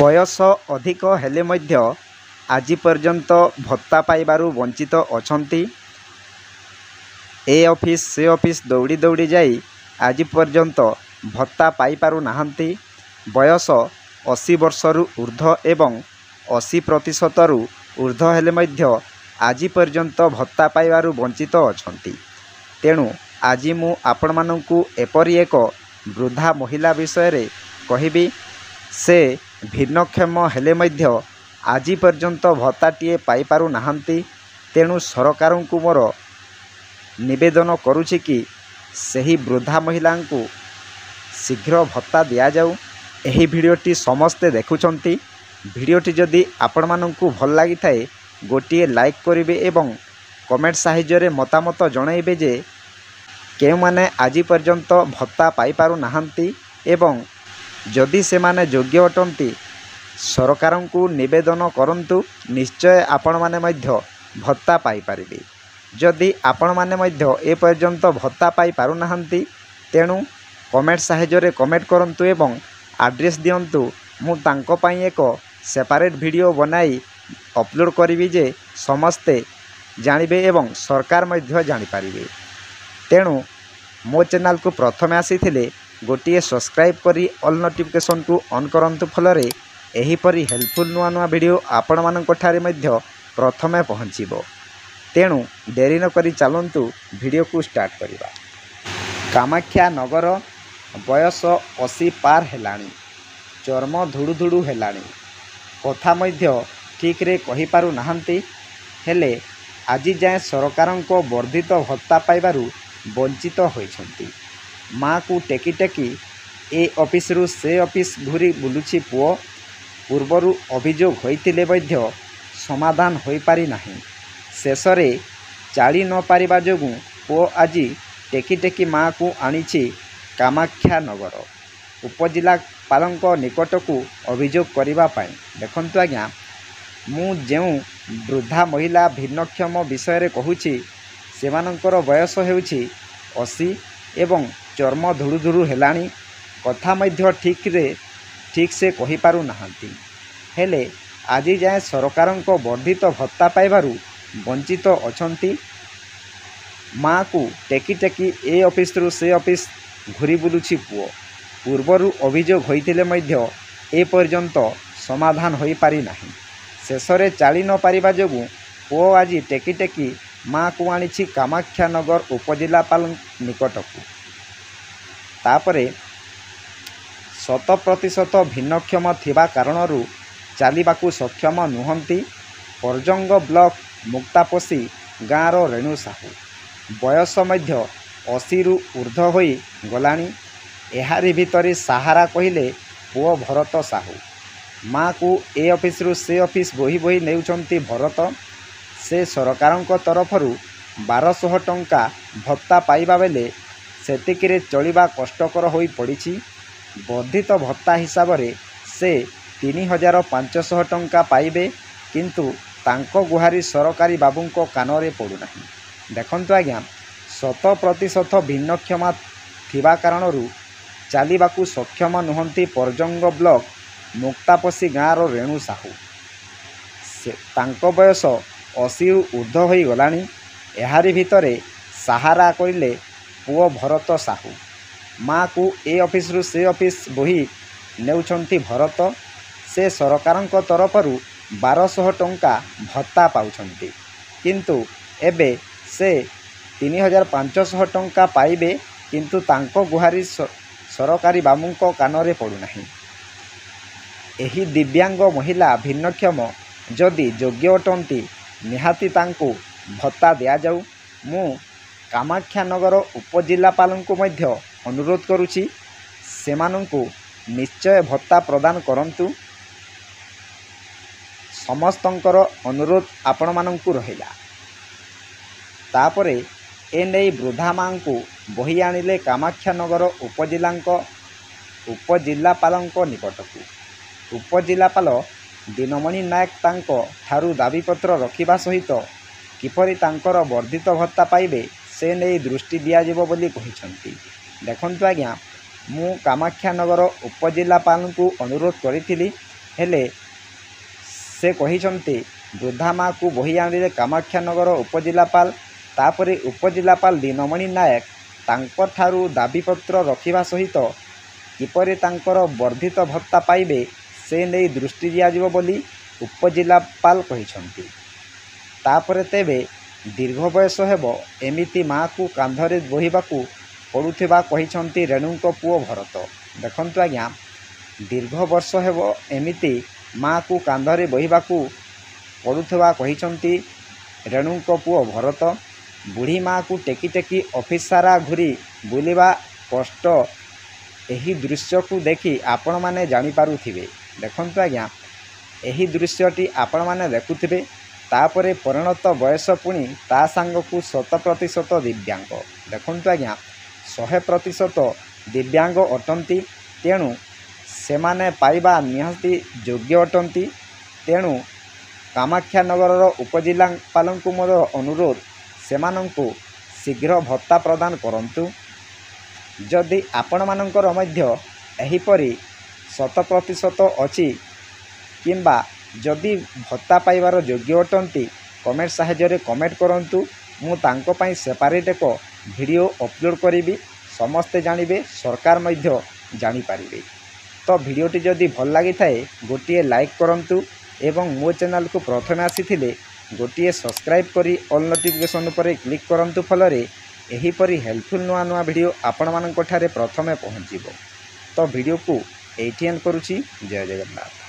बयस अधिक हेले मध्य आज पर्यंत भत्ता पाइबारु वंचित अछंती। ए ऑफिस से ऑफिस दौड़ी दौड़ी जाई आज पर्यंत भत्ता पाई पारु नाहंती। बयस 80 वर्षरु ऊर्ध्व एवं 80% रु ऊर्ध्व हेले मध्य आज पर्यंत भत्ता पाइबारु वंचित अछंती। तेणु आज मु आपण मानंकु एपरि एक वृद्धा महिला विषय रे कहिबी। से भिन्नक्षम हेले मध्य आज पर्यंत भत्ताटीए पाई पारु नाहंती। तेणु सरकार को मोर निवेदन करुछि कि सही वृद्धा महिला को शीघ्र भत्ता दिया जाऊ। एही भिडियोटी समस्ते देखुछंती। भिडियोटी जदि आपण मानंकु भल लागि थाए गोटिए लाइक करिवे एवं कमेंट साहाय्य मतामत जणाइबे जे केउ माने आज पर्यंत भत्ता पाई पारु नाहंती एवं जदि से माने योग्य अटंती सरकार को निवेदन करंतु। निश्चय आपण माने मध्य भत्ता पाई पारिबे। जदि आपण माने मध्य ए पर्यंत भत्ता पाई पारु नाहंती तेणु कमेंट साहाय्य कमेंट करंतु एवं एड्रेस दियंतु। मु तांको पई एक सेपरेट वीडियो बनाई अपलोड करिवि जे समस्ते जानिबे एवं सरकार मध्य जानि पारिबे। तेणु मो चैनल को प्रथमे आसीथिले गोटिए सब्सक्राइब करी ऑल नोटिफिकेशन को ऑन करंतु। फलरे एहीपरि हेल्पफुल नुआ नुआ वीडियो आपण मानक ठारे मध्य प्रथमे पहुँचीबो। तेणु देरी न करी चलंतु वीडियो को स्टार्ट करिबा। कामाख्या नगर बयस 80 पार हेलाणी, चर्म धुड़ु धुड़ु हेलाणी, कथा मध्य ठीक रे कहि पारु नाहंती। हेले आज जाए सरकार को वर्धित भत्ता पाइबारु वंचित होइछंती। माँ को टेकी टेकी ए ऑफिस रु से ऑफिस घूरी बुलुछि पुओ। पूर्वरु अभियोग होइतिले मध्य समाधान होई पारि नाही। शेषरे चाली न पारिबा जोगु पुओ आज टेकी टेकी माँ को आनिछि कामाख्या नगर उपजिलापालक निकट को अभियोग करिबा पाई। देखंतु आज्ञा मु जेउ वृद्धा महिला भिन्नक्षम विषय रे कहूछि सेमानंकर बयस हेउछि 80 एवं चर्म धुड़ु धुड़ु हेलाणी, कथा मध्य ठीक से कहि पारु नाहंती। हेले आज जाए सरकार को वर्धित भत्ता पाइबारु वंचित अछंती। माँ को टेकी टेकी ए ऑफिस रु से ऑफिस घूरी बुलुछि पुओ। पूर्वरु अभियोग होइतिले मध्य ए पर्यंत समाधान होई पारि नाही। शेषरे चाली न पारिबा जोगु पुओ आज टेकी टेकी माँ को आनिछि कामाख्या नगर उपजिलापाल निकट को। तापरे 100% भिन्नक्षम थिबा कारणरू चालिबाकू सक्षम नुहंती। परजंग ब्लॉक मुक्तापोषी गाँव रेणु साहू बयस मध्य 80 रु ऊर्ध्व होई गलाणी। एहारी भितरी सहारा कहिले पुओ भरत साहू। माँ को ए ऑफिस रु से ऑफिस बोही बोही नेउचंती भरत। से सरकार तरफरू 1200 टंका भत्ता पाइबा बेले सेतिकिरे चलिबा कष्टकर होई पड़िछि। वर्धित भत्ता हिसाब रे से 3500 टंका पाइबे, किंतु तांको गुहारी सरकारी बाबूंको कानरे पड़ू नाही। देखंतु आज्ञा 100% भिन्नक्षमा थिबा कारणरू चालिबाकू सक्षम नुहंती परजंग ब्लॉक मुक्तापोषी गाँव रेणु साहू। तांको बयस 80 रु ऊर्ध्व होई गलाणी। एहारी भितरे सहारा कइले पुओ भरत साहू। माँ को ए ऑफिस रु से ऑफिस बोही नेउछंती भरत। से सरकार तरफरू 1200 टंका भत्ता पाउछंती, किंतु एबे से 3500 टंका पाइबे, किंतु तांको गुहारी सरकारी बाबूंको कानरे पड़ू नाही। एही दिव्यांग महिला भिन्नक्षम जदि योग्य अटंती निहाती तांको भत्ता दिया जाऊ। मु कामाख्या नगर उपजिलापाल को मध्य अनुरोध करुछि सेमानंकु निश्चय भत्ता प्रदान करंतु। समस्तंकर अनुरोध आपण मानंकु रहिला। तापरे एने वृद्धा माँ को बही आनिले कामाख्या नगर उपजिलापालक निकट को। उपजिलापाल दिनमणि नायक तांको ठारू दाबीपत्र रखिबा सहित किपरि तांकर वर्धित भत्ता पाइबे से नहीं दृष्टि दियाजिबो बोली कहिसंती। देखंतु आज्ञा मु कामाख्या नगर उपजिलापाल को अनुरोध करिथिली हेले से कहिसंती वृद्धा माँ को बही आनिले कामाक्षानगर उपजिलापाल तापरे उपजिलापाल दीनमणि नायक तांकर ठारू दाबीपत्र रखिबा सहित किपरि तांकर वर्धित भत्ता पाइबे से नहीं दृष्टि दियाजिबो बोली उपजिलापाल कहिसंती। तापरे तेबे दीर्घ बयस हेबो एमिति माँ को कांधरे बोहिबाकू पड़ुथिबा कहिसंती रेणुंक पुओ भरत। देखंतु आज्ञा दीर्घ वर्ष हेबो एमिति माँ को कांधरे बोहिबाकू पड़ुथिबा कहिसंती रेणुंक पुओ भरत। बुढ़ी माँ को टेकी टेकी ऑफिस सारा घूरी बुलिबा कष्ट एही दृश्य को देखि आपण माने जानि पारुथिबे। देखंतु आज्ञा एही दृश्यटी आपण माने देखुथिबे। तापरे परिणत बयस पुणी ता सांगकू 100% दिव्यांग। देखंतु आज्ञा 100% दिव्यांग अटंती तेणु सेमाने पाइबा निहाती योग्य अटंती। तेणु कामाक्षानगर उपजिलापालଙ୍କୁ मोर अनुरोध सेमानंकु शीघ्र भत्ता प्रदान करंतु। जदि आपण मानकर मध्य एहीपरि 100% अछि किंबा जदि भत्ता पाइबार योग्य अटंती कमेंट साहाय्य कमेंट करंतु। मु तांको पई सेपरेट एक वीडियो अपलोड करिवि समस्ते जानिबे सरकार मध्य जानि पारिबे। तो वीडियोटी जदि भल लागि थाए गोटिए लाइक करंतु एवं मो चैनल को प्रथमे आसीथिले गोटिए सब्सक्राइब करी ऑल नोटिफिकेशन पर क्लिक करंतु फलरे एहीपरि हेल्पफुल नुआ नुआ वीडियो आपण मानक ठारे प्रथमे पहुँचीबो। तो वीडियो को एठी एंड करूची। जय जगन्नाथ।